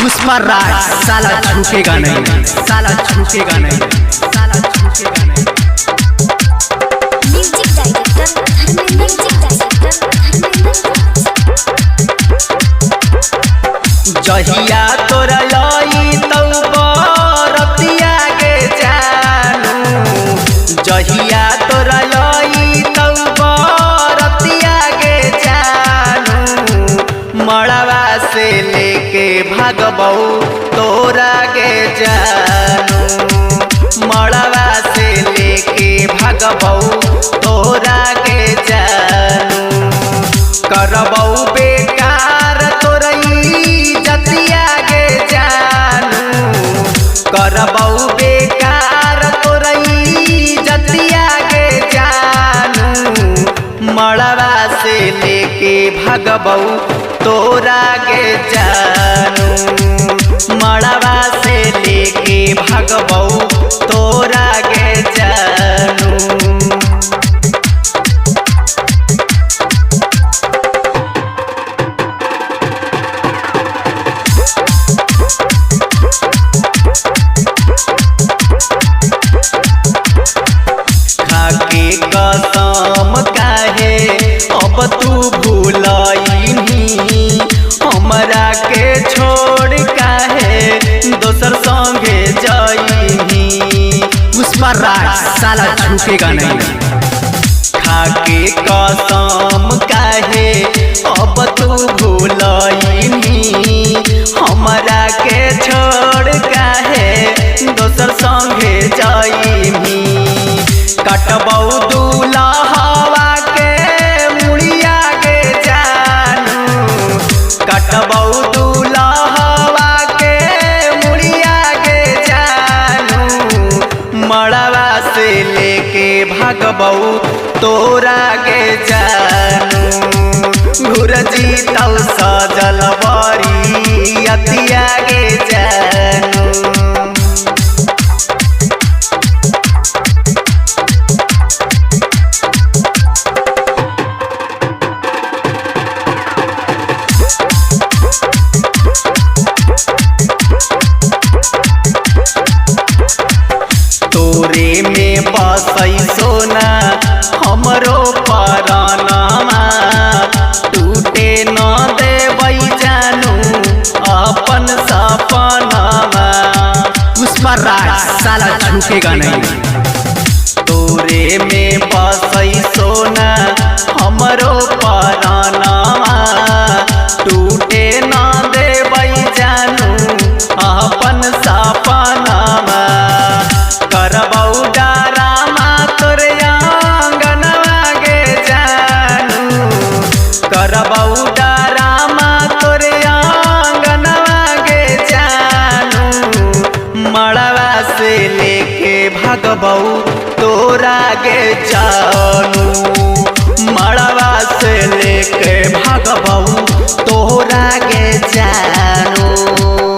पुष्पा राज साला झुकेगा नहीं, साला झुकेगा नहीं, साला झुकेगा नहीं। म्यूजिक डायरेक्टर जहिया तोरा लई तौ बरतिया के जानू, जहिया तोरा लई तौ बरतिया के जानू, मड़वा से लेके भागबौ तोरा के जानू, मड़वा से लेके भागबौ तोरा के जानू, करबौ बेकार तोरई जतिया के जानू, करबौ बेकार तोरई जतिया के जानू, मड़वा से लेके भागबौ तोरा के जानू, मड़वा से लेके भागबौ तोरा के जानू। खाके कसम काहे अब तू भूलइनी, हमरा के छोड़ काहे दोसर संगे जइनी। पुष्पा राज साला झुकेगा नहीं, खाके कसम काहे अब तू भूलइनी, हमरा के छोड़ काहे दोसर संगे जइनी। कटबौ दूल्हा के मुड़िया के जानू, कटबौ दूल्हा के मुड़िया के जानू, मड़वा से लेके भागबौ तोरा के जानू, घुरजी तौ सजल बरी अतिया के जानू। तोरे में बसई सोना हमरो परानमा, टूटे न देबै जानू अपन सपनामा। पुष्पा राज साला झुकेगा नहीं, तोरे में बसई सोना हमरो परानमा, टूटे न देबै जानू अपन सपनामा। करबौ डरामा तोरे आंगनवा के जानू, करबौ डरामा तोरे आंगनवा के जानू, मड़वा से लेके भागबौ तोरा के जानू, मड़वा से लेके भागबौ तोरा के जानू।